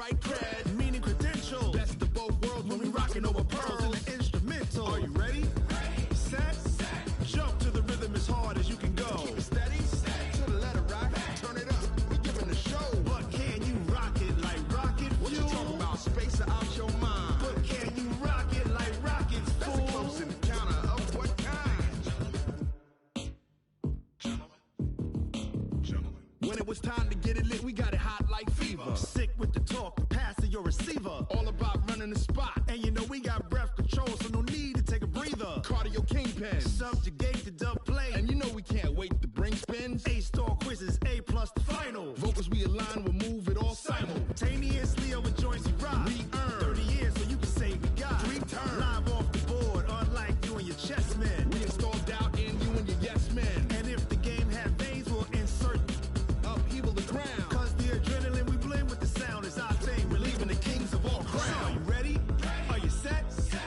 like cred, meaning credential. Best of both worlds when we rockin' over pearls in the instrumental. Are you ready? Set. Jump to the rhythm as hard as you can go. Keep it steady. To the letter right. Turn it up. We giving the show. But can you rock it like rocket fuel? What you talking about? Space out your mind. But can you rock it like rockets, fool? That's a close encounter of what kind? Gentlemen. When it was time to get it lit, we got it hot like fever. Sick with the talk, passing your receiver. All about running the spot. And you know we got breath control, so no need to take a breather. Cardio kingpin, subjugate the dub play. And you know we can't wait to bring spins. A-star quizzes, A+ the final. Vocals we align, we'll move it all simultaneously over joints we rock. We earn 30 years so you can say we got 3 turns. Live off the board, unlike you and your chess men. We install doubt in you and your yes men. And if the game had veins, we'll insert upheaval the crown. Cause the adrenaline we blend with the sound is our thing. Relieving the kings of all crowns. So are you ready? Are you set?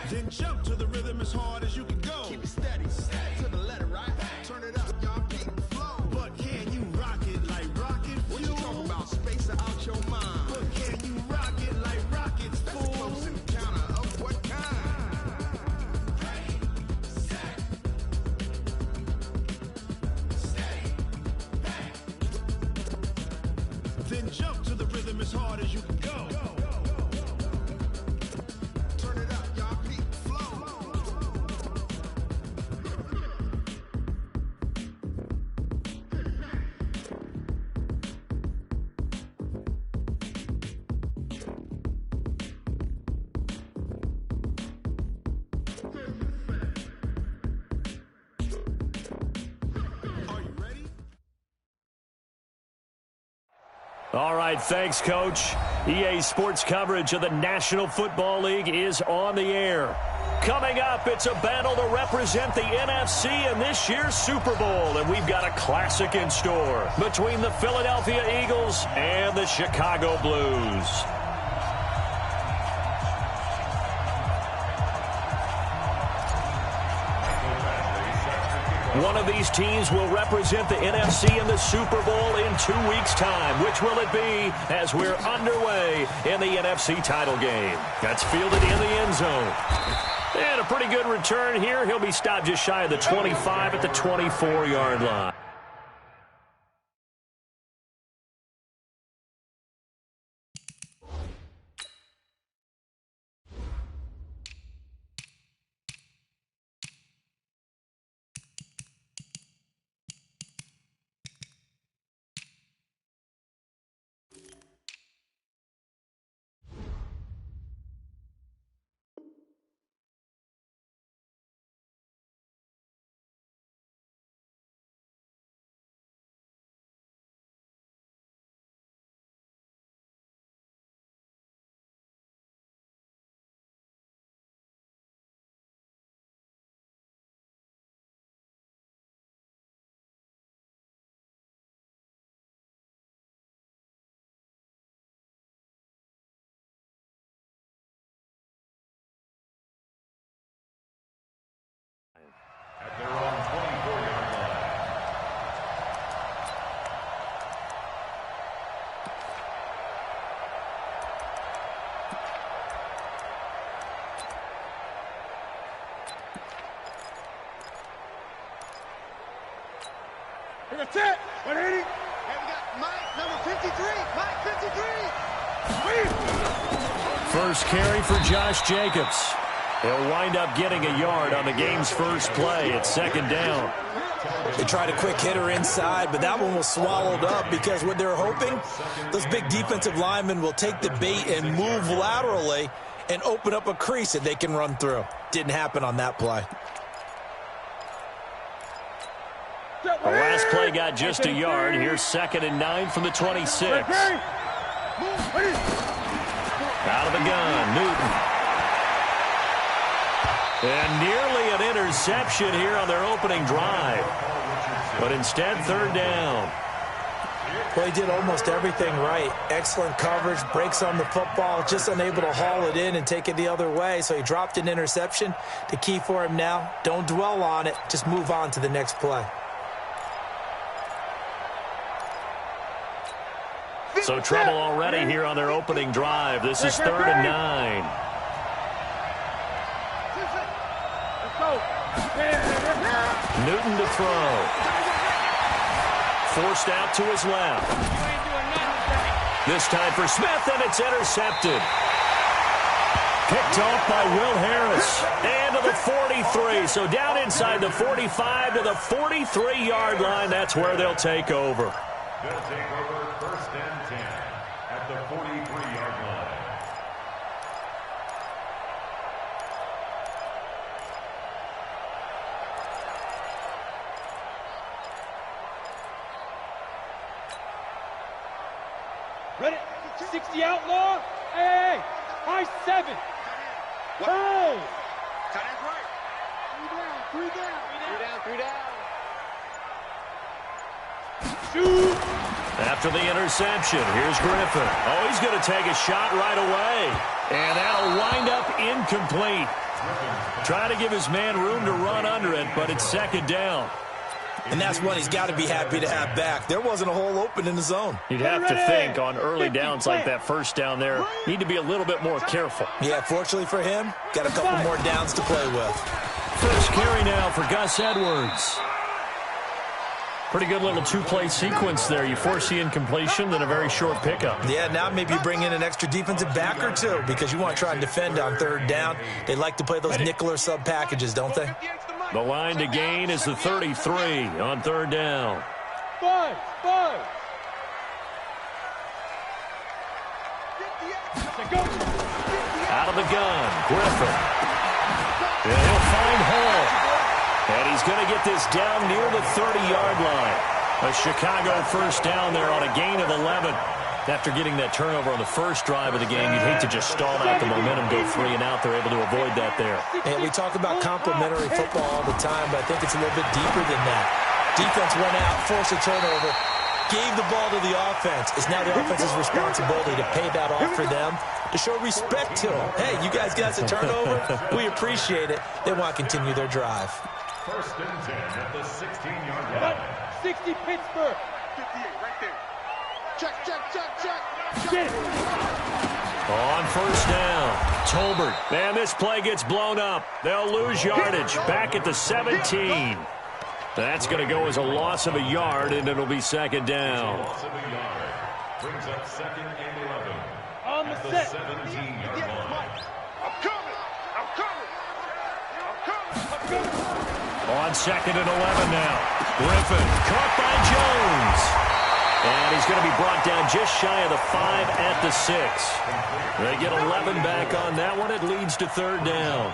Then jump to the rhythm as hard as you can go. Keep it steady. To the letter right. Turn it up, y'all beat the flow. But can you rock it like rocket fuel? What you talking about? Space out your mind. But can you rock it like rockets, fool? That's a close encounter of what kind? Then jump to the rhythm as hard as you can go. Turn it up, y'all beat the flow. Are you ready? All right, thanks, Coach. EA Sports coverage of the National Football League is on the air. Coming up, it's a battle to represent the NFC in this year's Super Bowl, and we've got a classic in store between the Philadelphia Eagles and the Chicago Blues. One of these teams will represent the NFC in the Super Bowl in 2 weeks' time. Which will it be as we're underway in the NFC title game? That's fielded in the end zone. And a pretty good return here. He'll be stopped just shy of the 25 at the 24-yard line. At their own 24-yard line. That's it. 180. And we got Mike, number 53. Mike, 53. First carry for Josh Jacobs. He'll wind up getting a yard on the game's first play at second down. They tried a quick hitter inside, but that one was swallowed up because what they're hoping, those big defensive linemen will take the bait and move laterally and open up a crease that they can run through. Didn't happen on that play. The last play got just a yard. Here's 2nd and 9 from the 26. Out of the gun, Newton. And nearly an interception here on their opening drive. But instead, 3rd down. Well, he did almost everything right. Excellent coverage, breaks on the football, just unable to haul it in and take it the other way. So he dropped an interception. The key for him now, don't dwell on it. Just move on to the next play. So trouble already here on their opening drive. This is 3rd and 9. Newton to throw. Forced out to his left. This time for Smith, and it's intercepted. Picked off by Will Harris. And to the 43. So down inside the 45 to the 43-yard line. That's where they'll take over. They'll take over 1st and 10 at the 43-yard line. Ready? 60 outlaw. Hey, high 7. Hey. Tight end's right. 3 down. Shoot. After the interception, here's Griffin. Oh, he's going to take a shot right away. And that'll wind up incomplete. Trying to give his man room to run under it, but it's 2nd down. And that's one he's got to be happy to have back. There wasn't a hole open in the zone. You'd have to think on early downs like that first down there, need to be a little bit more careful. Yeah, fortunately for him, got a couple more downs to play with. First carry now for Gus Edwards. Pretty good little 2-play sequence there. You force the incompletion, then a very short pickup. Yeah, now maybe bring in an extra defensive back or two because you want to try and defend on 3rd down. They like to play those nickel or sub packages, don't they? The line to gain is the 33 on 3rd down. 5. Out of the gun, Griffin. And he'll find Hall. And he's going to get this down near the 30-yard line. A Chicago first down there on a gain of 11. After getting that turnover on the first drive of the game, you'd hate to just stall out the momentum, go 3 and out. They're able to avoid that there. And we talk about complementary football all the time, but I think it's a little bit deeper than that. Defense went out, forced a turnover, gave the ball to the offense. It's now the offense's responsibility to pay that off for them, to show respect to them. Hey, you guys got a turnover? We appreciate it. They want to continue their drive. 1st and 10 at the 16-yard line. 60 Pittsburgh. 58, right there. Check. Get it. On first down, Tolbert. And this play gets blown up. They'll lose yardage back at the 17. That's going to go as a loss of a yard, and it'll be 2nd down. Loss of a yard. Brings up 2nd and 11 On the at the set. 17-yard line. I'm coming. On 2nd and 11 now. Griffin caught by Jones. And he's going to be brought down just shy of the 5 at the 6. They get 11 back on that one. It leads to 3rd down.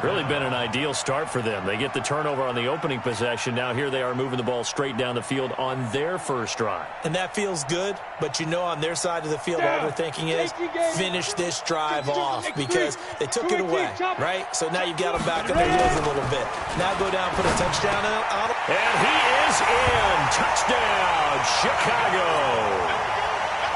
Really been an ideal start for them. They get the turnover on the opening possession. Now here they are moving the ball straight down the field on their first drive. And that feels good, but you know on their side of the field, all they're thinking is finish this drive off because they took it away, right? So now you've got them back on their heels a little bit. Now go down, put a touchdown on them. And he is in. Touchdown, Chicago.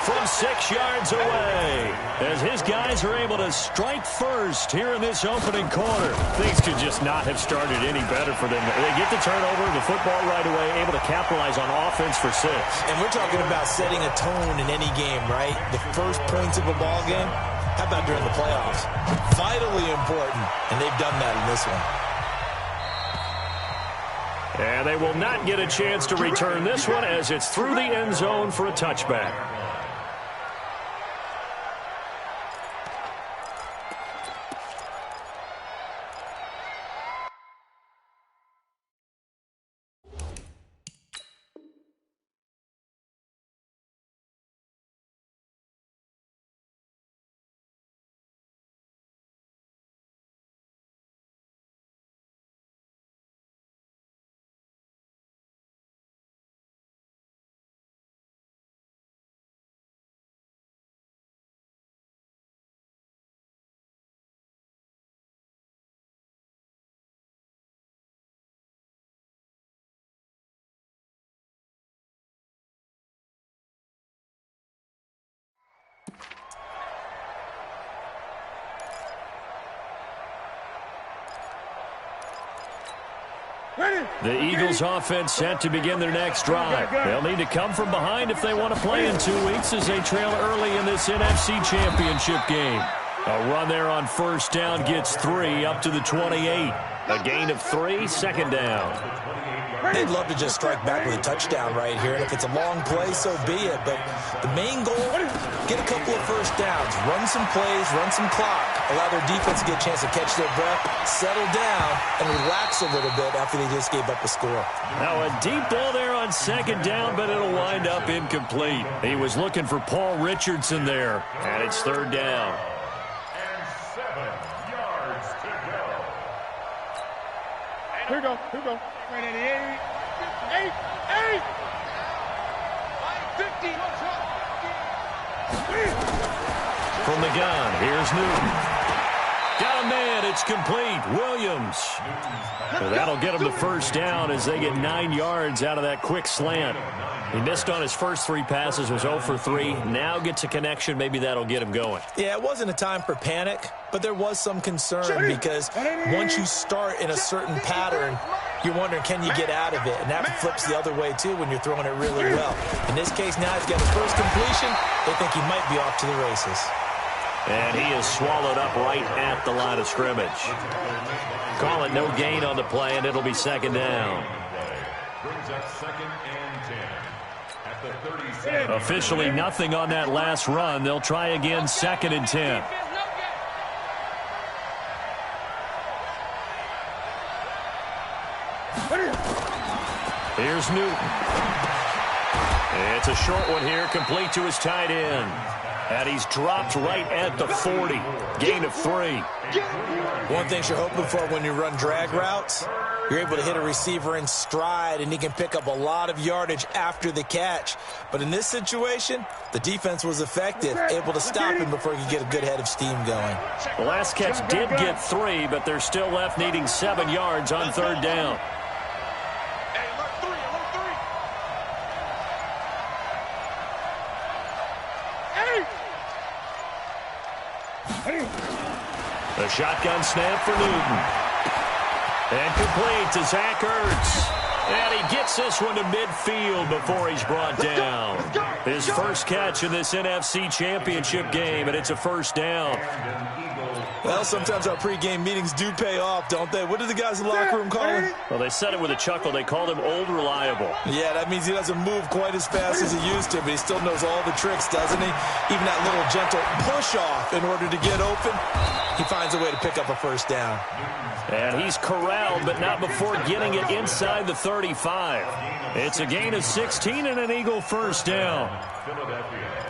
From 6 yards away, as his guys are able to strike first here in this opening quarter. Things could just not have started any better for them. They get the turnover, the football right away, able to capitalize on offense for 6. And we're talking about setting a tone in any game, right? The first points of a ball game. How about during the playoffs? Vitally important, and they've done that in this one. And they will not get a chance to return this one as it's through the end zone for a touchback. The Eagles offense set to begin their next drive. They'll need to come from behind if they want to play in 2 weeks as they trail early in this NFC Championship game. A run there on first down gets 3 up to the 28. A gain of 3, second down. They'd love to just strike back with a touchdown right here, and if it's a long play, so be it. But the main goal, get a couple of first downs, run some plays, run some clock, allow their defense to get a chance to catch their breath, settle down, and relax a little bit after they just gave up a score. Now a deep ball there on second down, but it'll wind up incomplete. He was looking for Paul Richardson there, and it's third down. And 7 yards to go. Here we go. Right at the 8. 50. From the gun, here's Newton. Got a man, it's complete. Williams. So that'll get him the first down as they get 9 yards out of that quick slant. He missed on his first 3 passes, was 0 for 3. Now gets a connection. Maybe that'll get him going. Yeah, it wasn't a time for panic, but there was some concern because once you start in a certain pattern, you're wondering, can you get out of it? And that flips the other way, too, when you're throwing it really well. In this case, now he's got his first completion. They think he might be off to the races. And he is swallowed up right at the line of scrimmage. Call it no gain on the play, and it'll be second down. Brings up 2nd and 10 at the 37. Officially nothing on that last run. They'll try again, 2nd and 10. Here's Newton. It's a short one here, complete to his tight end. And he's dropped right at the 40. Gain of 3. One thing you're hoping for when you run drag routes, you're able to hit a receiver in stride, and he can pick up a lot of yardage after the catch. But in this situation, the defense was effective, able to stop him before he could get a good head of steam going. The last catch did get 3, but they're still left needing 7 yards on third down. The shotgun snap for Newton. And complete to Zach Ertz. And he gets this one to midfield before he's brought down. His first catch in this NFC Championship game, and it's a first down. Well, sometimes our pregame meetings do pay off, don't they? What do the guys in the locker room call him? Well, they said it with a chuckle. They called him Old Reliable. Yeah, that means he doesn't move quite as fast as he used to, but he still knows all the tricks, doesn't he? Even that little gentle push-off in order to get open, he finds a way to pick up a first down. And he's corralled, but not before getting it inside the 35. It's a gain of 16 and an Eagle first down. Philadelphia.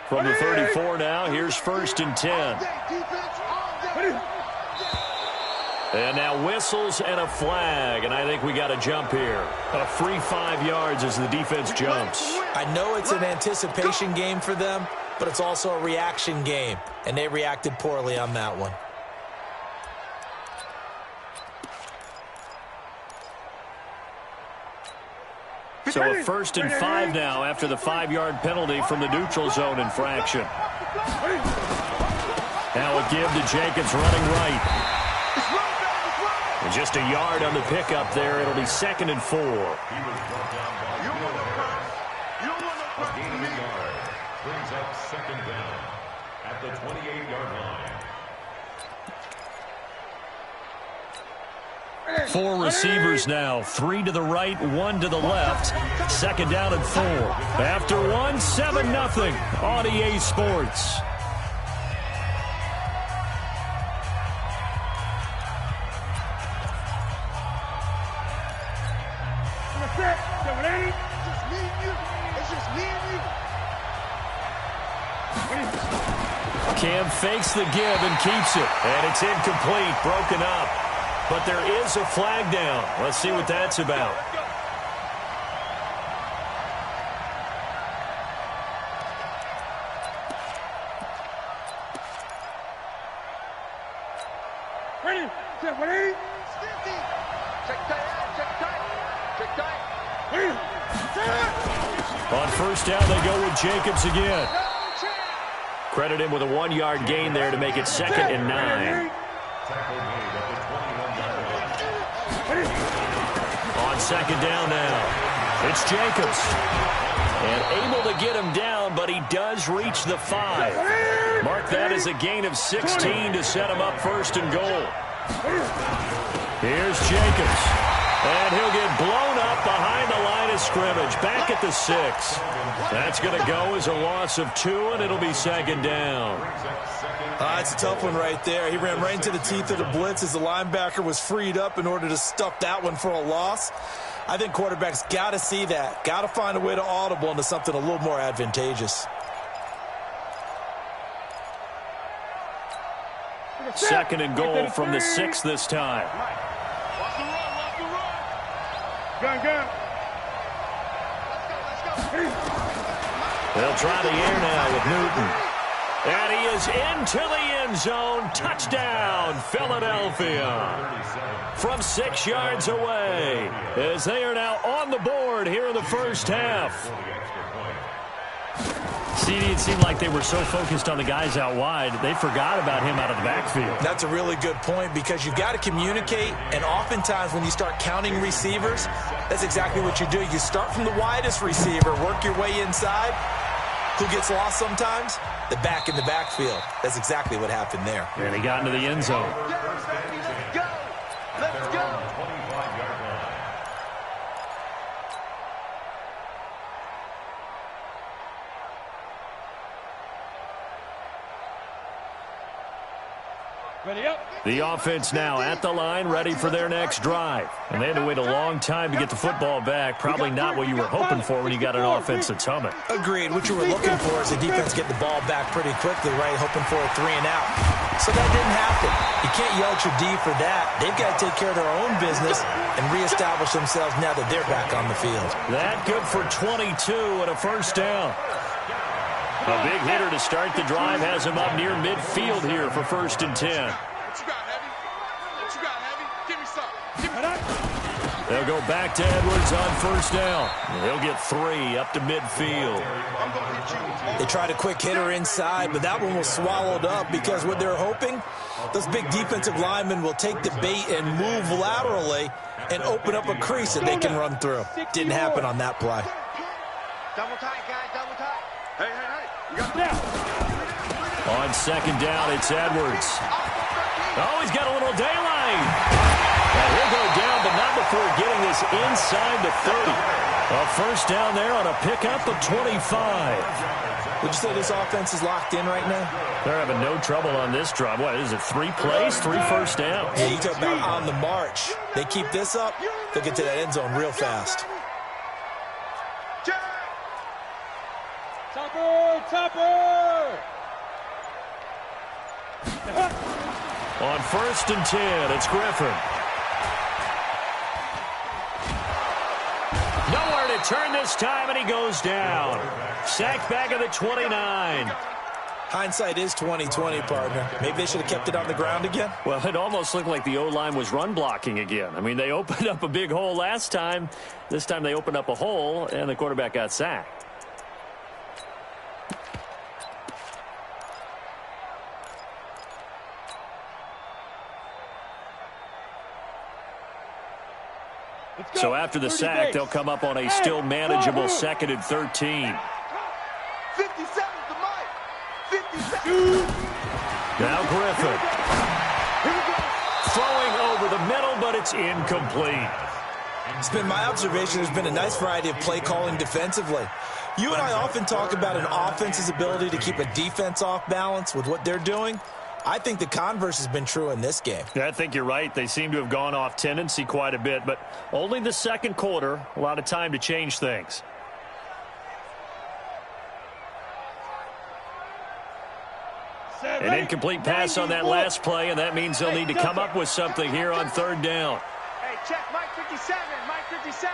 From the 34 now, here's 1st and 10. And now whistles and a flag, and I think we got a jump here. A free 5 yards as the defense jumps. I know it's an anticipation game for them, but it's also a reaction game, and they reacted poorly on that one. So a 1st and 5 now after the 5-yard penalty from the neutral zone infraction. Now a give to Jacobs running right. And just a yard on the pickup there. It'll be 2nd and 4. He was brought down by a gain of a yard. Brings up 2nd down at the 28-yard line. 4 receivers now, 3 to the right, 1 to the left. 2nd down and 4. After 1, 7-0 on EA Sports. Cam fakes the give and keeps it. And it's incomplete, broken up. But there is a flag down. Let's see what that's about. Ready, set, ready. On first down, they go with Jacobs again. Credit him with a 1-yard gain there to make it 2nd and 9. On 2nd down now, it's Jacobs. And able to get him down, but he does reach the 5. Mark that as a gain of 16 to set him up 1st and goal. Here's Jacobs. And he'll get blown up behind the line of scrimmage. Back at the 6. That's going to go as a loss of 2, and it'll be 2nd down. It's a tough one right there. He ran right into the teeth of the blitz as the linebacker was freed up in order to stuff that one for a loss. I think quarterbacks got to see that. Got to find a way to audible into something a little more advantageous. 2nd and goal from the 6 this time. Gun. They'll try the air now with Newton. And he is into the end zone. Touchdown, Philadelphia. From 6 yards away, as they are now on the board here in the first half. CD, it seemed like they were so focused on the guys out wide, they forgot about him out of the backfield. That's a really good point, because you've got to communicate, and oftentimes when you start counting receivers, that's exactly what you do. You start from the widest receiver, work your way inside. Who gets lost sometimes? The back in the backfield. That's exactly what happened there. And he got into the end zone. Let's go. Ready up. The offense now at the line, ready for their next drive. And they had to wait a long time to get the football back. Probably not what you were hoping for when you got an offense that's humming. Agreed. What you were looking for is the defense get the ball back pretty quickly, right? Hoping for a 3 and out. So that didn't happen. You can't yell at your D for that. They've got to take care of their own business and reestablish themselves now that they're back on the field. That good for 22 and a 1st down. A big hitter to start the drive has him up near midfield here for 1st and 10. What you got, Heavy? What you got, Heavy? Give me some. Give me that. They'll go back to Edwards on 1st down. He'll get 3 up to midfield. I'm going to hit you. They tried a quick hitter inside, but that one was swallowed up because what they're hoping, those big defensive linemen will take the bait and move laterally and open up a crease that they can run through. Didn't happen on that play. Double tight, guys. Double tight. Hey. You got Yeah. On 2nd down, it's Edwards. Oh, he's got a little daylight. And he'll go down, but not before getting this inside the 30. A 1st down there on a pickup of 25. Would you say this offense is locked in right now? They're having no trouble on this drive. What is it, 3 plays, 3 first downs? Yeah, you talk about on the march. They keep this up, they'll get to that end zone real fast. Topper! On 1st and 10, it's Griffin. Nowhere to turn this time, and he goes down. Sacked back at the 29. Hindsight is 20/20, partner. Maybe they should have kept it on the ground again. Well, it almost looked like the O-line was run blocking again. I mean, they opened up a big hole last time. This time they opened up a hole, and the quarterback got sacked. So after the sack, they'll come up on a still manageable 2nd and 13. 57 to Mike. 57. Now Griffin. Throwing over the middle, but it's incomplete. It's been my observation there's been a nice variety of play calling defensively. You and I often talk about an offense's ability to keep a defense off balance with what they're doing. I think the converse has been true in this game. Yeah, I think you're right. They seem to have gone off tendency quite a bit, but only the 2nd quarter, a lot of time to change things. An incomplete pass on that last play, and that means they'll need to come up with something here on 3rd down. Hey, check Mike 57. Mike 57.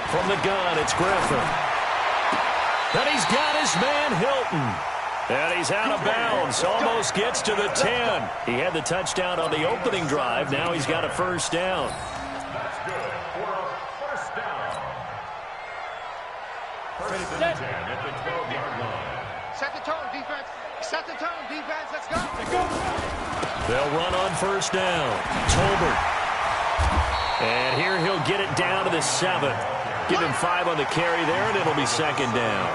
From the gun, it's Griffin. And he's got his man Hilton. And he's out of bounds. Almost gets to the 10. He had the touchdown on the opening drive. Now he's got a 1st down. That's good for a 1st down. 1st and 10 at the 12-yard line. Set the tone, defense. Set the tone, defense. Let's go. They'll run on first down. Tolbert. And here he'll get it down to the 7. Give him 5 on the carry there, and it'll be second down.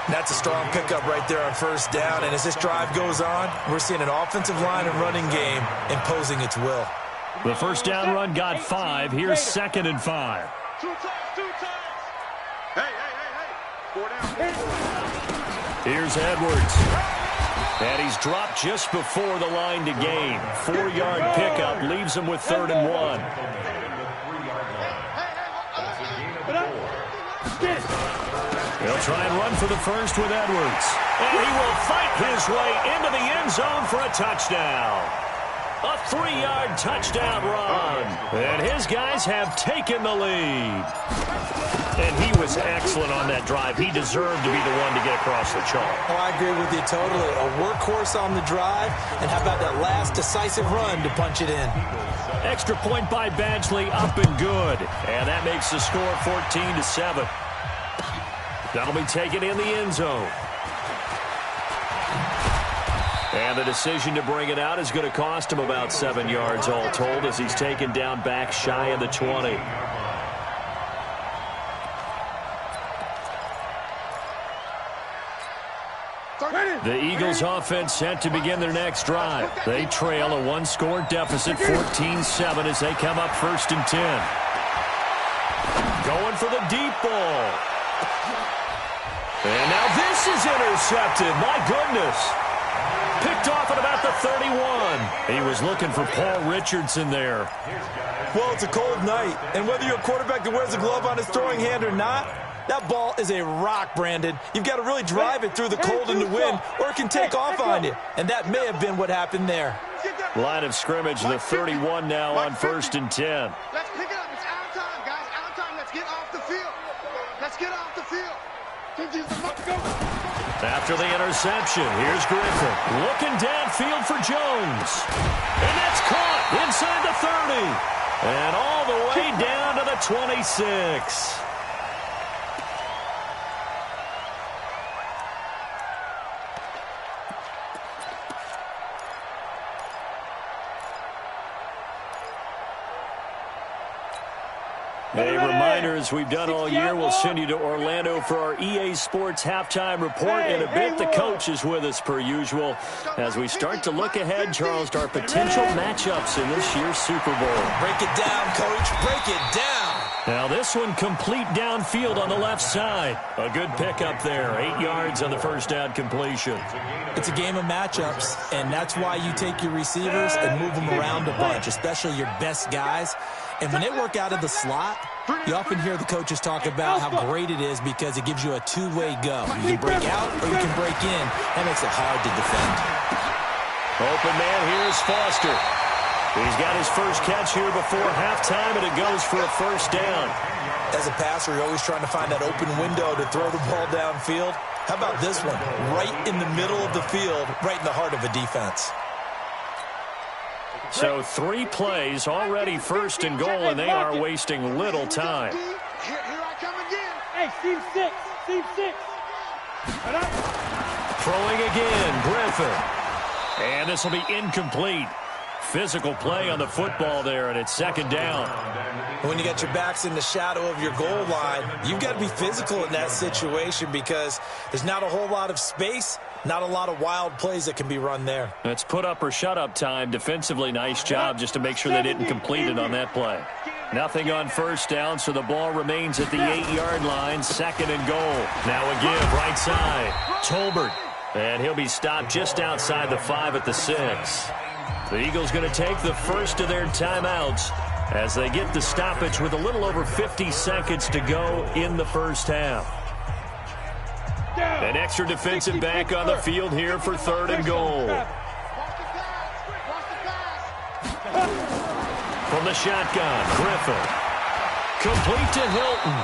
That's a strong pickup right there on first down. And as this drive goes on, we're seeing an offensive line and running game imposing its will. The first down run got 5. Here's second and 5. 2 times, 2 times. Hey. 4 down. Here's Edwards. And he's dropped just before the line to gain. 4-yard pickup leaves him with 3rd and 1. He'll try and run for the first with Edwards. And he will fight his way into the end zone for a touchdown. A 3-yard touchdown run. And his guys have taken the lead. And he was excellent on that drive. He deserved to be the one to get across the chalk. Oh, I agree with you totally. A workhorse on the drive. And how about that last decisive run to punch it in? Extra point by Badgley, up and good. And that makes the score 14-7. That'll be taken in the end zone. And the decision to bring it out is going to cost him about 7 yards all told as he's taken down back shy of the 20. The Eagles offense set to begin their next drive. They trail a 1-score deficit, 14-7 as they come up 1st and 10. Going for the deep ball. And now this is intercepted. My goodness. Picked off at about the 31. He was looking for Paul Richardson there. Well, it's a cold night. And whether you're a quarterback that wears a glove on his throwing hand or not, that ball is a rock, Brandon. You've got to really drive it through the cold and the wind, or it can take off on you. And that may have been what happened there. Line of scrimmage, the 31 now on 1st and 10. Let's pick it up. It's out of time, guys. Out of time. Let's get off the field. Let's get off the field. After the interception, here's Griffin. Looking downfield for Jones. And that's caught inside the 30. And all the way down to the 26. A reminder, as we've done all year, we'll send you to Orlando for our EA Sports halftime report. In a bit, the coach is with us per usual as we start to look ahead, Charles, to our potential matchups in this year's Super Bowl. Break it down, Coach. Break it down. Now this one complete downfield on the left side. A good pickup there. 8 yards on the first down completion. It's a game of matchups, and that's why you take your receivers and move them around a bunch, especially your best guys. And when they work out of the slot, you often hear the coaches talk about how great it is because it gives you a two-way go. You can break out or you can break in. That makes it hard to defend. Open man, here's Foster. He's got his first catch here before halftime, and it goes for a first down. As a passer, you're always trying to find that open window to throw the ball downfield. How about this one? Right in the middle of the field, right in the heart of a defense. So 3 plays, already 1st and goal, and they are wasting little time. Here I come again. Hey, Steve 6. Steve 6. Throwing again, Griffin. And this will be incomplete. Physical play on the football there, and it's second down. When you got your backs in the shadow of your goal line, you've got to be physical in that situation because there's not a whole lot of space, not a lot of wild plays that can be run there. It's put up or shut up time. Defensively, nice job just to make sure they didn't complete it on that play. Nothing on first down, so the ball remains at the 8-yard line, second and goal. Now a give, right side, Tolbert. And he'll be stopped just outside the 5 at the 6. The Eagles going to take the first of their timeouts as they get the stoppage with a little over 50 seconds to go in the first half. An extra defensive back on the field here for 3rd and goal. From the shotgun, Griffin. Complete to Hilton.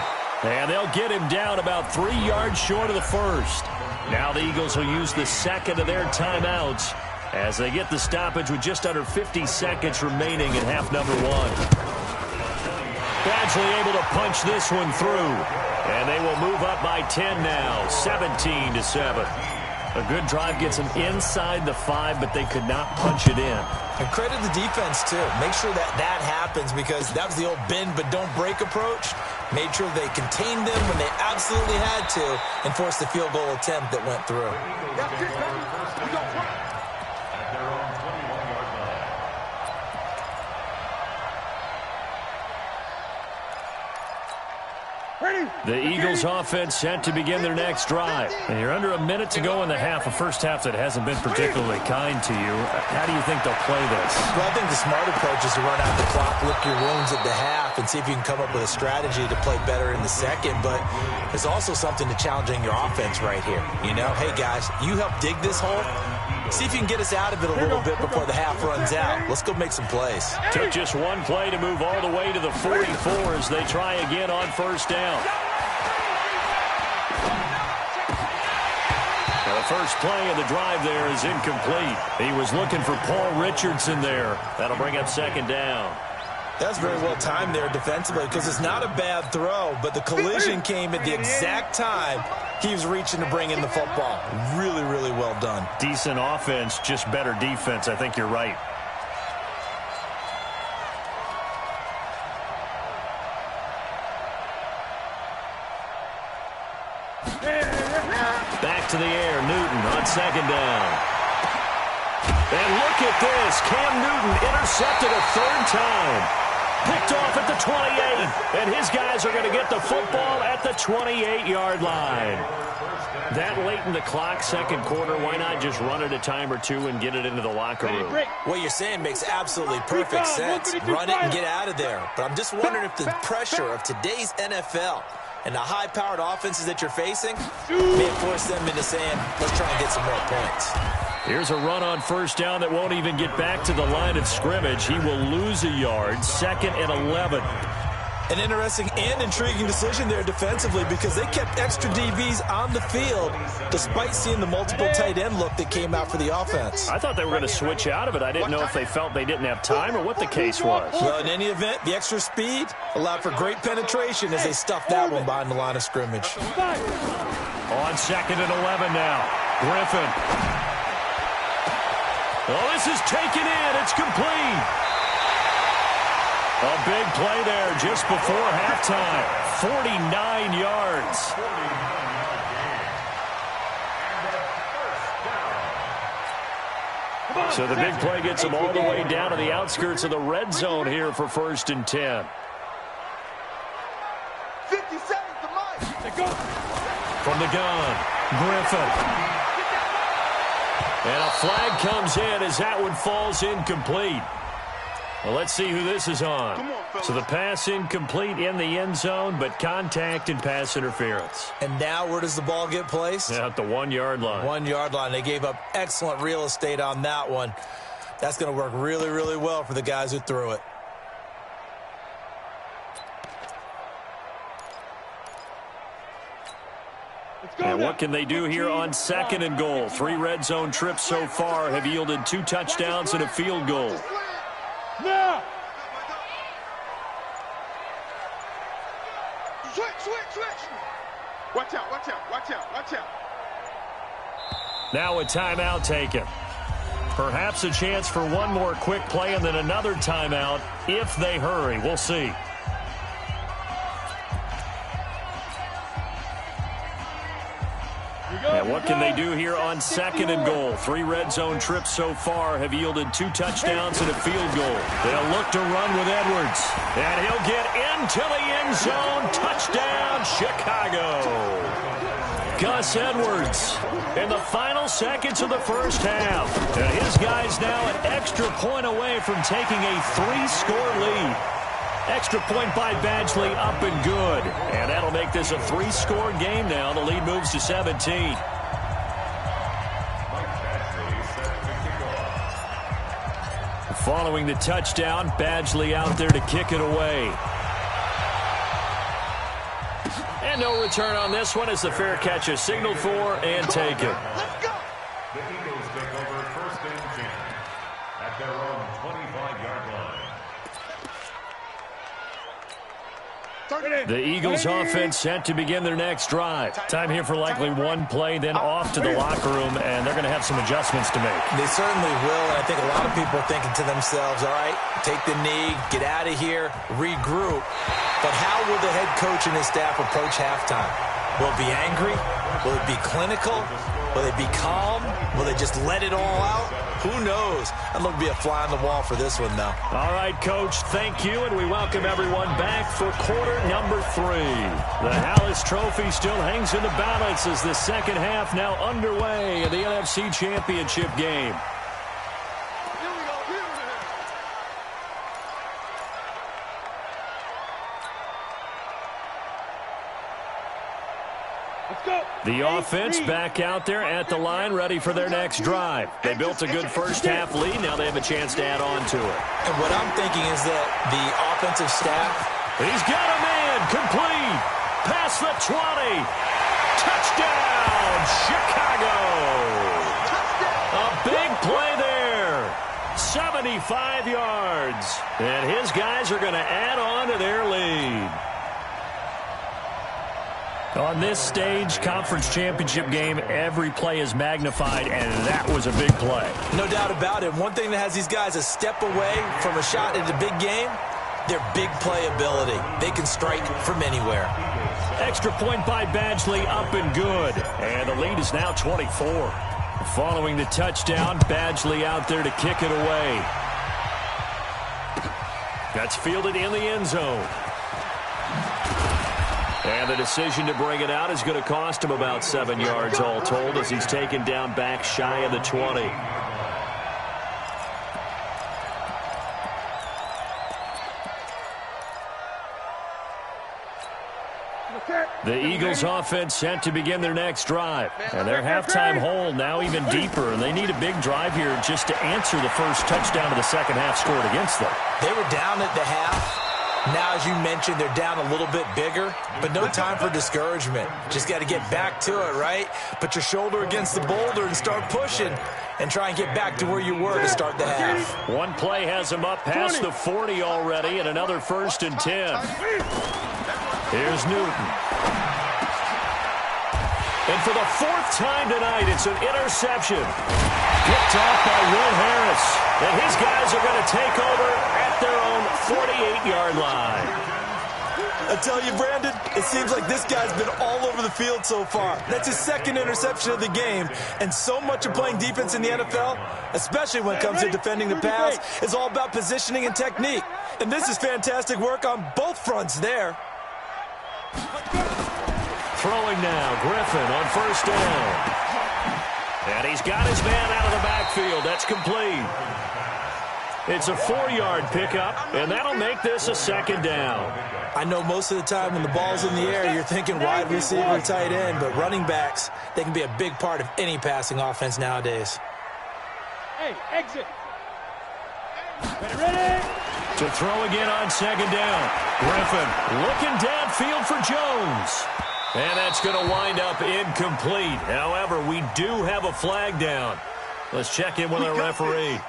And they'll get him down about 3 yards short of the first. Now the Eagles will use the second of their timeouts as they get the stoppage with just under 50 seconds remaining in half number 1. Badgley able to punch this one through. And they will move up by 10 now, 17-7. A good drive gets them inside the 5, but they could not punch it in. And credit the defense, too. Make sure that happens, because that was the old bend but don't break approach. Made sure they contained them when they absolutely had to and forced the field goal attempt that went through. The Eagles offense set to begin their next drive. And you're under a minute to go in the half, a first half that hasn't been particularly kind to you. How do you think they'll play this? Well, I think the smart approach is to run out the clock, lick your wounds at the half, and see if you can come up with a strategy to play better in the second. But there's also something to challenging your offense right here. You know, hey, guys, you help dig this hole. See if you can get us out of it a little bit before the half runs out. Let's go make some plays. Took just one play to move all the way to the 44 as they try again on first down. Now, the first play of the drive there is incomplete. He was looking for Paul Richardson there. That'll bring up second down. That's very well timed there defensively, because it's not a bad throw, but the collision came at the exact time he was reaching to bring in the football. Really, really well done. Decent offense, just better defense. I think you're right. Back to the air, Newton on second down. And look at this. Cam Newton intercepted a third time. Picked off at the 28. And his guys are going to get the football at the 28-yard line. That late in the clock, second quarter, why not just run it a time or two and get it into the locker room? What you're saying makes absolutely perfect sense. Run it and get out of there. But I'm just wondering if the pressure of today's NFL and the high-powered offenses that you're facing may force them into saying, let's try and get some more points. Here's a run on first down that won't even get back to the line of scrimmage. He will lose a yard, 2nd and 11. An interesting and intriguing decision there defensively, because they kept extra DBs on the field despite seeing the multiple tight end look that came out for the offense. I thought they were going to switch out of it. I didn't know if they felt they didn't have time or what the case was. Well, in any event, the extra speed allowed for great penetration as they stuffed that one behind the line of scrimmage. On 2nd and 11 now. Griffin. Oh, this is taken in. It's complete. A big play there just before halftime. 49 yards. So the big play gets them all the way down to the outskirts of the red zone here for 1st and 10. 50 seconds to Mike. From the gun, Griffin. And a flag comes in as that one falls incomplete. Well, let's see who this is on. So the pass incomplete in the end zone, but contact and pass interference. And now where does the ball get placed? Yeah, at the 1-yard line. 1-yard line. They gave up excellent real estate on that one. That's going to work really, really well for the guys who threw it. And what can they do here on 2nd and goal? 3 red zone trips so far have yielded 2 touchdowns and a field goal. Now. Switch. Watch out. Now a timeout taken. Perhaps a chance for one more quick play and then another timeout if they hurry. We'll see. And what can they do here on 2nd and goal? 3 red zone trips so far have yielded 2 touchdowns and a field goal. They'll look to run with Edwards. And he'll get into the end zone. Touchdown, Chicago. Gus Edwards in the final seconds of the first half. And his guys now an extra point away from taking a 3-score lead. Extra point by Badgley, up and good. And that'll make this a 3-score game now. The lead moves to 17. Following the touchdown, Badgley out there to kick it away. And no return on this one as the fair catch is signaled for and taken. Let's go. The Eagles take over 1st and 10 at their own 25-yard line. 30 The Eagles offense set to begin their next drive. Time here for likely one play, then off to the locker room, and they're going to have some adjustments to make. They certainly will, and I think a lot of people are thinking to themselves, all right, take the knee, get out of here, regroup. But how will the head coach and his staff approach halftime? Will it be angry? Will it be clinical? Will they be calm? Will they just let it all out? Who knows? I'd love to be a fly on the wall for this one, though. All right, Coach, thank you, and we welcome everyone back for quarter number 3. The Hallis Trophy still hangs in the balance as the second half now underway in the NFC Championship game. The offense back out there at the line, ready for their next drive. They built a good first-half lead. Now they have a chance to add on to it. And what I'm thinking is that the offensive staff... He's got a man, complete, past the 20. Touchdown, Chicago. A big play there. 75 yards. And his guys are going to add on to their lead. On this stage, conference championship game, every play is magnified, and that was a big play. No doubt about it. One thing that has these guys a step away from a shot at the big game, their big play ability. They can strike from anywhere. Extra point by Badgley, up and good. And the lead is now 24. Following the touchdown, Badgley out there to kick it away. That's fielded in the end zone. And the decision to bring it out is going to cost him about 7 yards all told as he's taken down back shy of the 20. The Eagles offense set to begin their next drive. And their halftime hole now even deeper, and they need a big drive here just to answer the first touchdown of the second half scored against them. They were down at the half. Now, as you mentioned, they're down a little bit bigger, but no time for discouragement. Just got to get back to it, right? Put your shoulder against the boulder and start pushing and try and get back to where you were to start the half. One play has him up past the 40 already, and another 1st and 10. Here's Newton. And for the 4th time tonight, it's an interception. Picked off by Will Harris. And his guys are going to take over at their own 48-yard line. I tell you, Brandon, it seems like this guy's been all over the field so far. That's his 2nd interception of the game. And so much of playing defense in the NFL, especially when it comes to defending the pass, is all about positioning and technique. And this is fantastic work on both fronts there. Throwing now, Griffin on 1st down. And he's got his man out of the backfield. That's complete. It's a 4-yard pickup, and that'll make this a 2nd down. I know most of the time when the ball's in the air, you're thinking wide receiver, tight end, but running backs, they can be a big part of any passing offense nowadays. Hey, exit. Ready? To throw again on 2nd down. Griffin looking downfield for Jones. And that's going to wind up incomplete. However, we do have a flag down. Let's check in with our referee.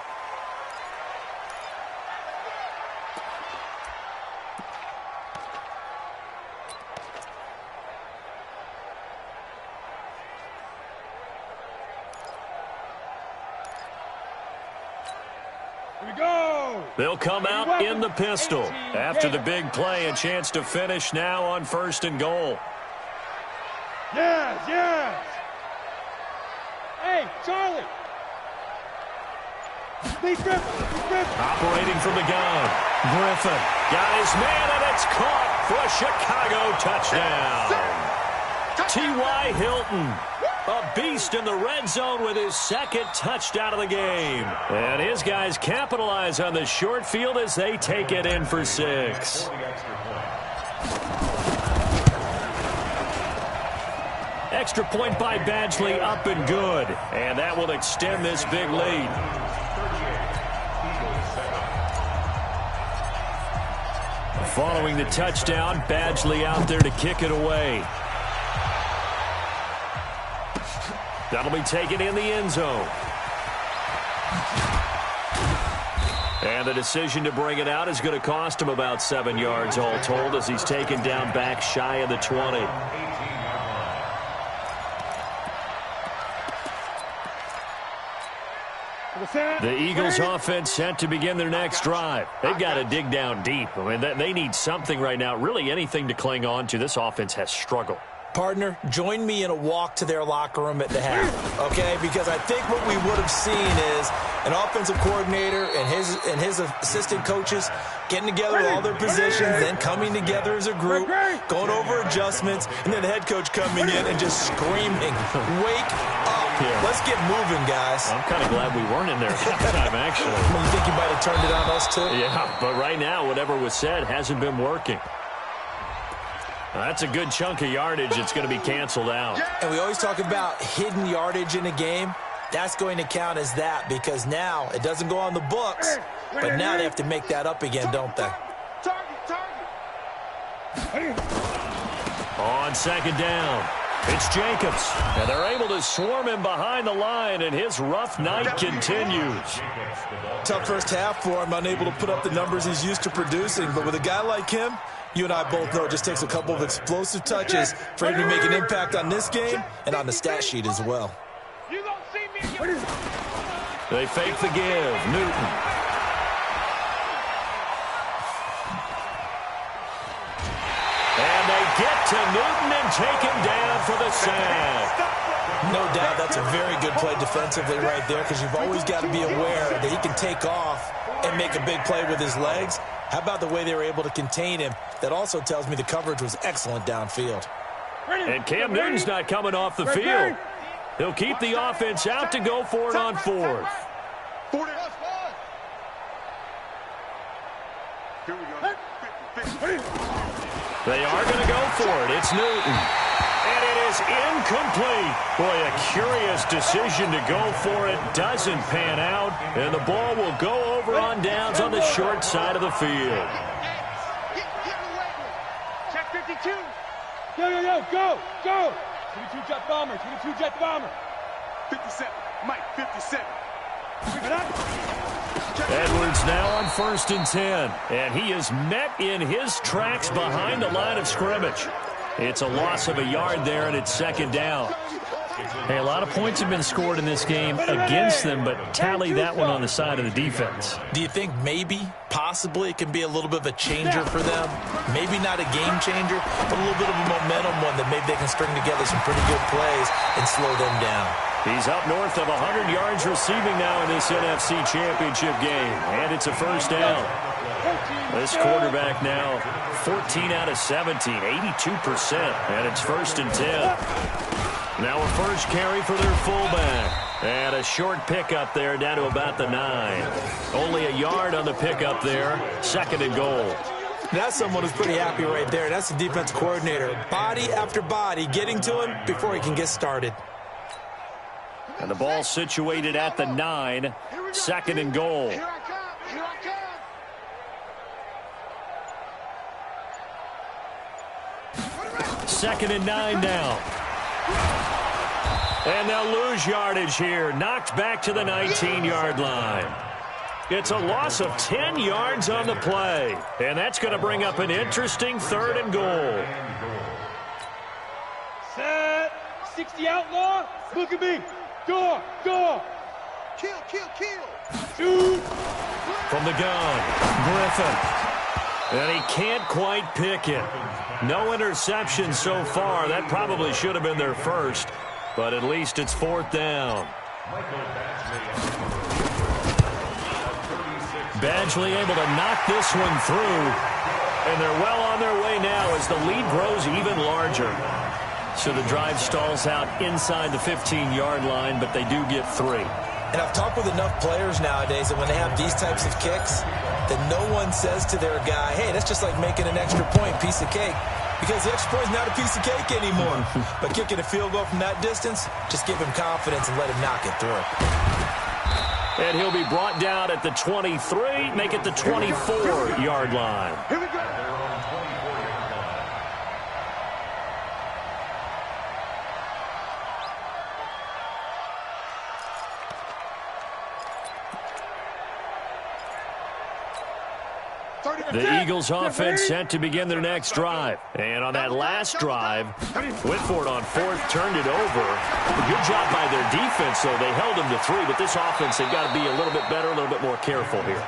Here we go. They'll come out in the pistol. After the big play, a chance to finish now on 1st and goal. Yes, yes. Hey, Charlie. Lee Griffin. Operating from the gun. Griffin got his man, and it's caught for a Chicago touchdown. T.Y. Hilton, a beast in the red zone with his 2nd touchdown of the game. And his guys capitalize on the short field as they take it in for 6. Extra point by Badgley, up and good. And that will extend this big lead. Following the touchdown, Badgley out there to kick it away. That'll be taken in the end zone. And the decision to bring it out is going to cost him about 7 yards all told as he's taken down back shy of the 20. The Eagles offense set to begin their next drive. They've got to dig down deep. I mean, they need something right now, really anything to cling on to. This offense has struggled. Partner, join me in a walk to their locker room at the half, okay? Because I think what we would have seen is an offensive coordinator and his assistant coaches getting together all their positions, then coming together as a group, going over adjustments, and then the head coach coming in and just screaming, "Wake up. Yeah. Let's get moving, guys." I'm kind of glad we weren't in there at halftime, actually. Well, you think you might have turned it on us, too? Yeah, but right now, whatever was said hasn't been working. That's a good chunk of yardage. It's going to be canceled out. And we always talk about hidden yardage in a game. That's going to count as that because now it doesn't go on the books, but now they have to make that up again, don't they? On second down, it's Jacobs. And they're able to swarm him behind the line, and his rough night continues. Tough first half for him, unable to put up the numbers he's used to producing. But with a guy like him, you and I both know it just takes a couple of explosive touches for him to make an impact on this game and on the stat sheet as well. They fake the give. Newton. And they get to Newton and take him down for the sack. No doubt that's a very good play defensively right there because you've always got to be aware that he can take off and make a big play with his legs. How about the way they were able to contain him? That also tells me the coverage was excellent downfield. And Cam Newton's not coming off the field. He'll keep the offense out to go for it on fourth. They are going to go for it. It's Newton. And it is incomplete. Boy, a curious decision to go for it. Doesn't pan out. And the ball will go over on downs on the short side of the field. Check 52. Go. 22 jet bomber. 22 jet bomber. 57. Mike, 57. Edwards now on 1st and 10. And he is met in his tracks behind the line of scrimmage. It's a loss of a yard there, and it's second down. Hey, a lot of points have been scored in this game against them, but tally that one on the side of the defense. Do you think maybe, possibly, it can be a little bit of a changer for them? Maybe not a game changer, but a little bit of a momentum one that maybe they can string together some pretty good plays and slow them down. He's up north of 100 yards receiving now in this NFC Championship game, and it's a first down. This quarterback now 14 out of 17, 82%, and it's 1st and 10. Now a first carry for their fullback. And a short pickup there down to about the 9. Only a yard on the pickup there. 2nd and goal. That's someone who's pretty happy right there. That's the defense coordinator. Body after body getting to him before he can get started. And the ball situated at the 9. 2nd and goal. Here I come. 2nd and 9 now. And they'll lose yardage here. Knocked back to the 19-yard line. It's a loss of 10 yards on the play. And that's going to bring up an interesting 3rd and goal. Set. 60 outlaw. Look at me. Go. Kill. Shoot. From the gun, Griffin. And he can't quite pick it. No interception so far. That probably should have been their first. But at least it's 4th down. Badgley able to knock this one through. And they're well on their way now as the lead grows even larger. So the drive stalls out inside the 15-yard line, but they do get 3. And I've talked with enough players nowadays that when they have these types of kicks, that no one says to their guy, hey, that's just like making an extra point, piece of cake. Because the extra point is not a piece of cake anymore. But kicking a field goal from that distance, just give him confidence and let him knock it through. And he'll be brought down at the 23, make it the 24-yard line. Here we go. The Eagles offense set to begin their next drive. And on that last drive, Whitford on fourth turned it over. Good job by their defense, though. They held them to 3, but this offense, they've got to be a little bit better, a little bit more careful here.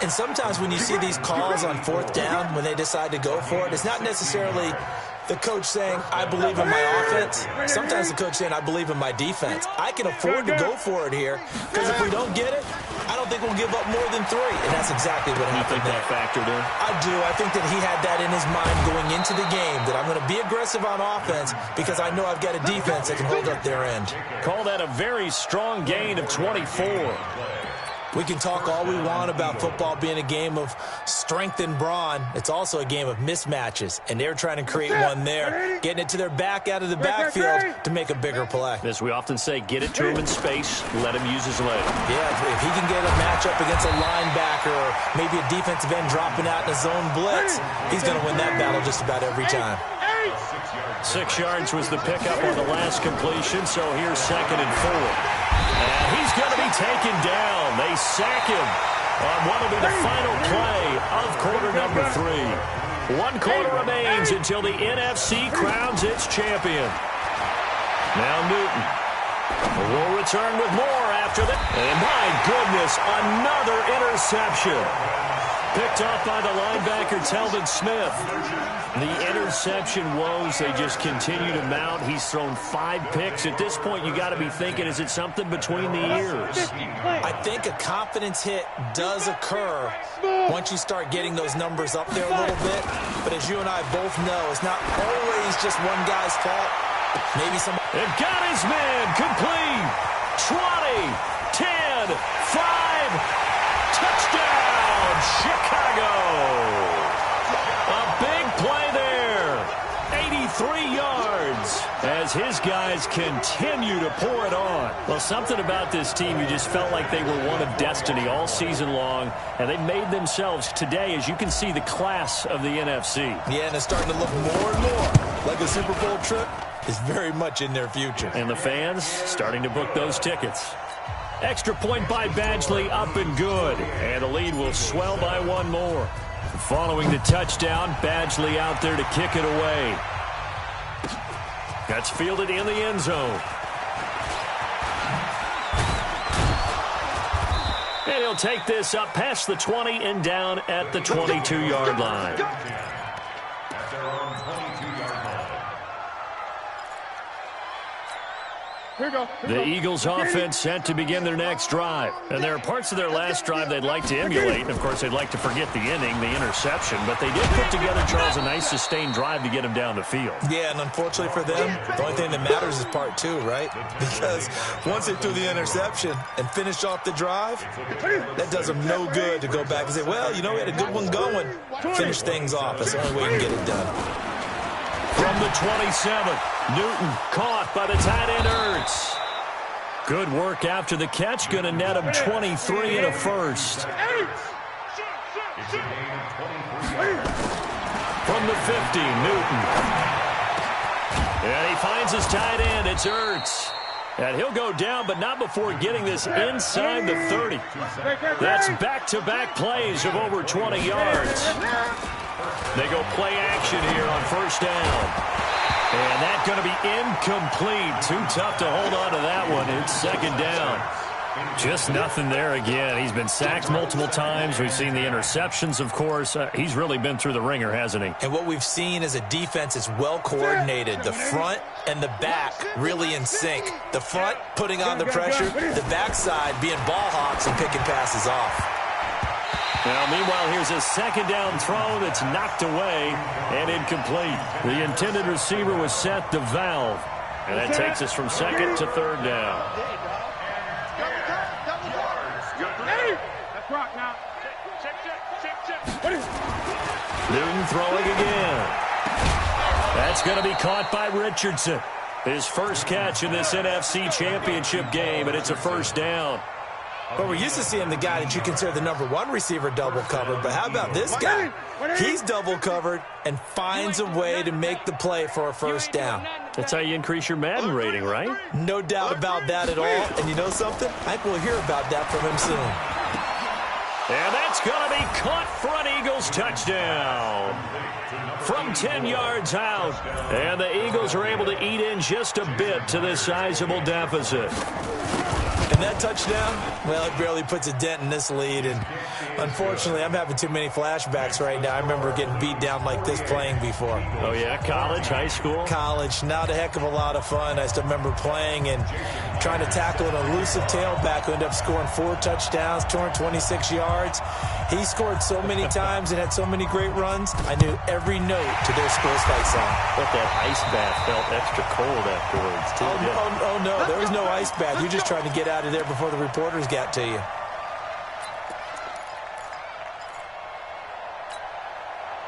And sometimes when you see these calls on fourth down, when they decide to go for it, it's not necessarily the coach saying, I believe in my offense. Sometimes the coach saying, I believe in my defense. I can afford to go for it here, because if we don't get it, I don't think we'll give up more than 3. And that's exactly what happened. You think that factored in? I do. I think that he had that in his mind going into the game, that I'm going to be aggressive on offense because I know I've got a defense that can hold up their end. Call that a very strong gain of 24. We can talk all we want about football being a game of strength and brawn. It's also a game of mismatches, and they're trying to create one there, getting it to their back out of the backfield to make a bigger play. As we often say, get it to him in space, let him use his leg. Yeah, if he can get a matchup against a linebacker or maybe a defensive end dropping out in a zone blitz, he's going to win that battle just about every time. 6 yards was the pickup on the last completion, so here's 2nd and 4. And he's going to be taken down. They sack him on what will be the final play of quarter number 3. 1 quarter remains until the NFC crowns its champion. Now Newton will return with more after that. And my goodness, another interception. Picked off by the linebacker, Telvin Smith. The interception woes, they just continue to mount. He's thrown 5 picks. At this point, you got to be thinking, is it something between the ears? I think a confidence hit does occur once you start getting those numbers up there a little bit. But as you and I both know, it's not always just one guy's fault. Maybe some. They've got his man complete. 20, 10, 5. Touchdown, Chicago. A big play there. 83 yards as his guys continue to pour it on. Well, something about this team, you just felt like they were one of destiny all season long, and they made themselves today, as you can see, the class of the NFC. Yeah, and it's starting to look more and more like a Super Bowl trip is very much in their future. And the fans starting to book those tickets. Extra point by Badgley, up and good. And the lead will swell by 1 more. Following the touchdown, Badgley out there to kick it away. That's fielded in the end zone. And he'll take this up past the 20 and down at the 22-yard line. The Eagles offense set to begin their next drive. And there are parts of their last drive they'd like to emulate. And, of course, they'd like to forget the inning, the interception. But they did put together, Charles, a nice sustained drive to get him down the field. Yeah, and unfortunately for them, the only thing that matters is part 2, right? Because once they threw the interception and finished off the drive, that does them no good to go back and say, well, you know, we had a good one going. Finish things off. That's the only way you can get it done. From the 27, Newton caught by the tight end Ertz. Good work after the catch. Going to net him 23 and a first. From the 50, Newton. And he finds his tight end. It's Ertz. And he'll go down, but not before getting this inside the 30. That's back-to-back plays of over 20 yards. They go play action here on first down. And that's going to be incomplete. Too tough to hold on to that one. It's 2nd down. Just nothing there again. He's been sacked multiple times. We've seen the interceptions, of course. He's really been through the ringer, hasn't he? And what we've seen is a defense is well coordinated. The front and the back really in sync. The front putting on the pressure, the backside being ball hawks and picking passes off. Now, meanwhile, here's a 2nd down throw that's knocked away and incomplete. The intended receiver was set to Valve. And that takes us from 2nd to 3rd down. Newton throwing again. That's going to be caught by Richardson. His first catch in this NFC Championship game, and it's a first down. But we're used to seeing the guy that you consider the #1 receiver double covered. But how about this guy? He's double covered and finds a way to make the play for a first down. That's how you increase your Madden rating, right? No doubt about that at all. And you know something? I think we'll hear about that from him soon. And that's going to be caught for an Eagles Eagles touchdown from 10 yards out. And the Eagles are able to eat in just a bit to this sizable deficit. And that touchdown, well, it barely puts a dent in this lead. And unfortunately, I'm having too many flashbacks right now. I remember getting beat down like this playing before. Oh, yeah? College, high school? College. Not a heck of a lot of fun. I still remember playing and trying to tackle an elusive tailback who ended up scoring 4 touchdowns, 226 yards. He scored so many times and had so many great runs, I knew every note to their school's fight song. But that ice bath felt extra cold afterwards, too. Oh, no. There was no ice bath. You're just trying to get out of there before the reporters got to you.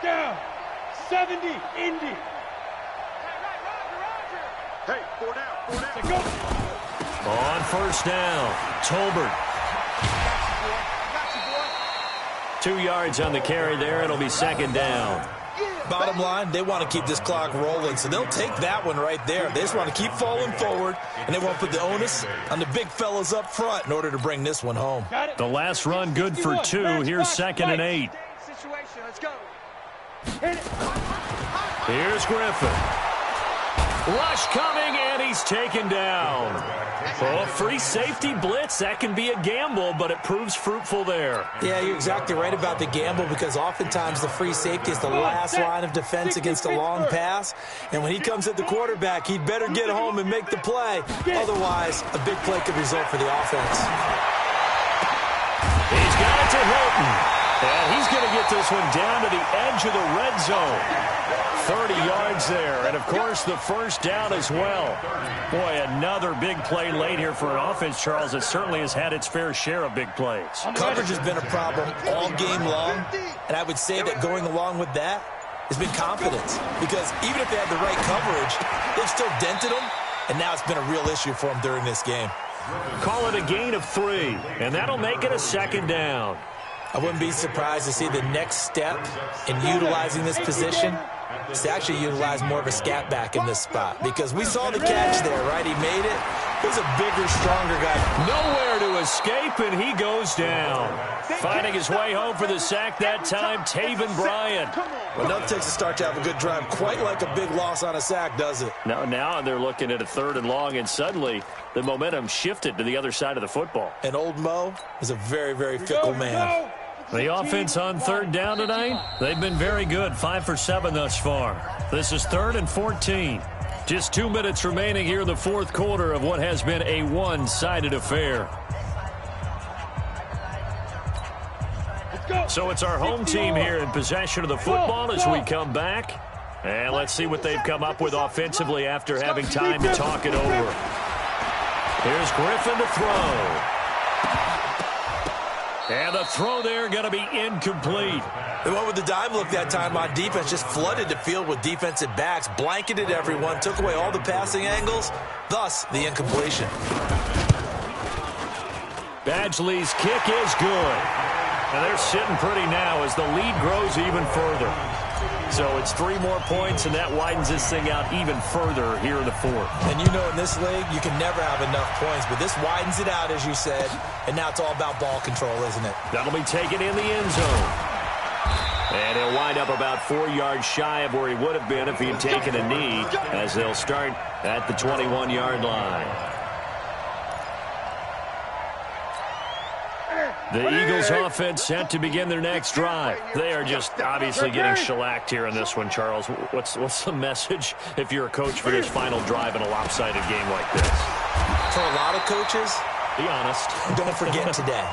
Down. 70. Indy. Hey, 4 down. Go. On first down, Tolbert. 2 yards on the carry there. It'll be second down. Bottom line, they want to keep this clock rolling, so they'll take that one right there. They just want to keep falling forward, and they won't put the onus on the big fellas up front in order to bring this one home. The last run good for 2. Here's 2nd and 8. Let's go. Here's Griffin. Rush coming, and he's taken down. Oh, free safety blitz. That can be a gamble, but it proves fruitful there. Yeah, you're exactly right about the gamble, because oftentimes the free safety is the last line of defense against a long pass. And when he comes at the quarterback, he'd better get home and make the play. Otherwise, a big play could result for the offense. He's got it to Hilton. And he's going to get this one down to the edge of the red zone. 30 yards there, and of course the first down as well. Boy, another big play late here for an offense, Charles, that certainly has had its fair share of big plays. Coverage has been a problem all game long, and I would say that going along with that has been confidence, because even if they had the right coverage, they've still dented them, and now it's been a real issue for them during this game. Call it a gain of 3, and that'll make it a second down. I wouldn't be surprised to see the next step in utilizing this position is to actually utilize more of a scat back in this spot, because we saw the catch there, right? He made it. He was a bigger, stronger guy. Nowhere to escape, and he goes down. Finding his way home for the sack that time, Taven Bryan. Well, nothing takes a start to have a good drive quite like a big loss on a sack, does it? Now they're looking at a 3rd and long, and suddenly the momentum shifted to the other side of the football. And old Mo is a very, very fickle man. The offense on 3rd down tonight, they've been very good, 5 for 7 thus far. This is 3rd and 14. Just 2 minutes remaining here in the 4th quarter of what has been a one-sided affair. So it's our home team here in possession of the football as we come back. And let's see what they've come up with offensively after having time to talk it over. Here's Griffin to throw. And the throw there going to be incomplete. The one with the dime look that time on defense just flooded the field with defensive backs, blanketed everyone, took away all the passing angles, thus the incompletion. Badgley's kick is good. And they're sitting pretty now as the lead grows even further. So it's 3 more points, and that widens this thing out even further here in the 4th. And you know in this league, you can never have enough points, but this widens it out, as you said, and now it's all about ball control, isn't it? That'll be taken in the end zone. And he'll wind up about 4 yards shy of where he would have been if he had taken a knee, as they'll start at the 21-yard line. The Eagles offense set to begin their next drive. They are just obviously getting shellacked here in this one, Charles. What's the message if you're a coach for this final drive in a lopsided game like this? For a lot of coaches, be honest. Don't forget today.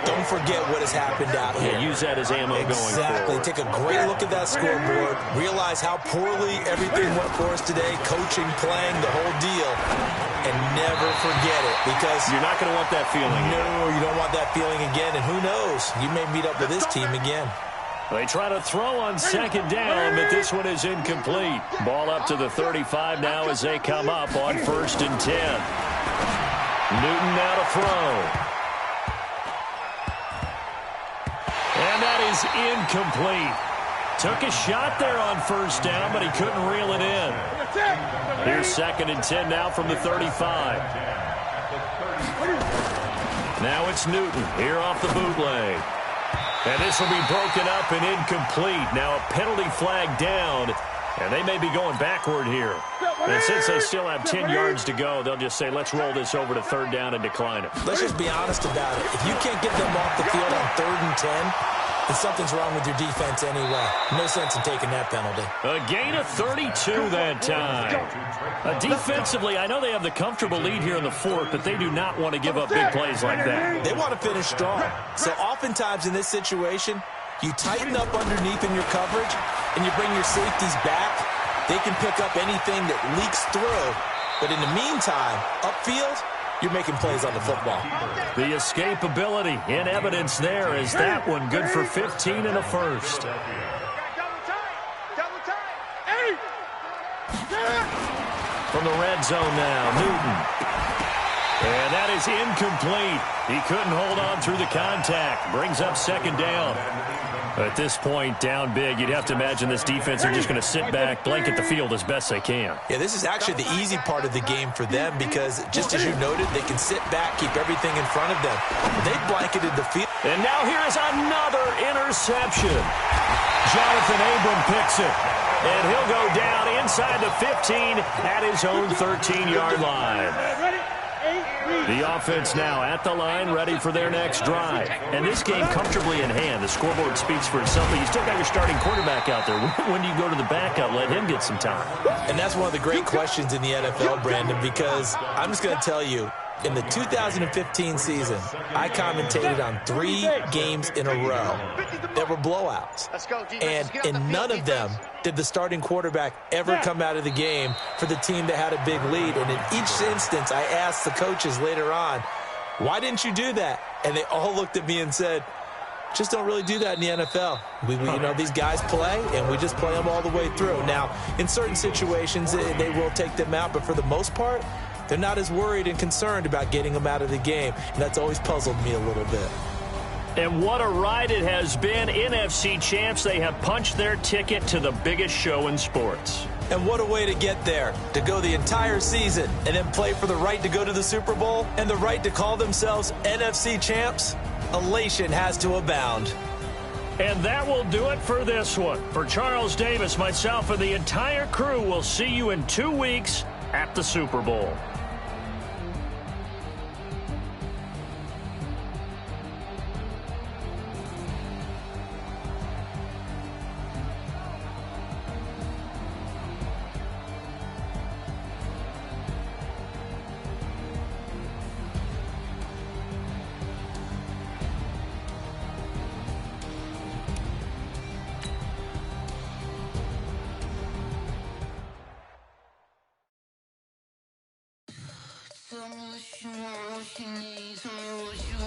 Don't forget what has happened out here. Yeah, use that as ammo going forward. Exactly. Take a great look at that scoreboard. Realize how poorly everything went for us today. Coaching, playing, the whole deal. And never forget it, because you're not going to want that feeling again. No, you don't want that feeling again. And who knows? You may meet up with this team again. They try to throw on 2nd down, but this one is incomplete. Ball up to the 35 now as they come up on 1st and 10. Newton now to throw. And that is incomplete. Took a shot there on 1st down, but he couldn't reel it in. Here's 2nd and 10 now from the 35. Now it's Newton here off the bootleg. And this will be broken up and incomplete. Now a penalty flag down, and they may be going backward here. And since they still have 10 yards to go, they'll just say, let's roll this over to third down and decline it. Let's just be honest about it. If you can't get them off the field on 3rd and 10, then something's wrong with your defense anyway. No sense in taking that penalty. A gain of 32 that time. Defensively, I know they have the comfortable lead here in the 4th, but they do not want to give up big plays like that. They want to finish strong. So oftentimes in this situation, you tighten up underneath in your coverage, and you bring your safeties back. They can pick up anything that leaks through. But in the meantime, upfield, you're making plays on the football. The escapability in evidence there is that one good for 15 and a first. From the red zone now, Newton. And that is incomplete. He couldn't hold on through the contact. Brings up second down. At this point, down big, you'd have to imagine this defense are just going to sit back, blanket the field as best they can. Yeah, this is actually the easy part of the game for them because, just as you noted, they can sit back, keep everything in front of them. They blanketed the field. And now here is another interception. Jonathan Abram picks it. And he'll go down inside the 15 at his own 13-yard line. The offense now at the line, ready for their next drive. And this game comfortably in hand. The scoreboard speaks for itself. But you still got your starting quarterback out there. When do you go to the backup? Let him get some time. And that's one of the great questions in the NFL, Brandon, because I'm just going to tell you, in the 2015 season, I commentated on 3 games in a row that were blowouts. And in none of them did the starting quarterback ever come out of the game for the team that had a big lead. And in each instance, I asked the coaches later on, why didn't you do that? And they all looked at me and said, just don't really do that in the NFL. We you know, these guys play, and we just play them all the way through. Now, in certain situations, they will take them out, but for the most part, they're not as worried and concerned about getting them out of the game. And that's always puzzled me a little bit. And what a ride it has been. NFC champs, they have punched their ticket to the biggest show in sports. And what a way to get there, to go the entire season and then play for the right to go to the Super Bowl and the right to call themselves NFC champs. Elation has to abound. And that will do it for this one. For Charles Davis, myself, and the entire crew, we'll see you in 2 weeks at the Super Bowl. Tell me what you want, what you need, tell me what you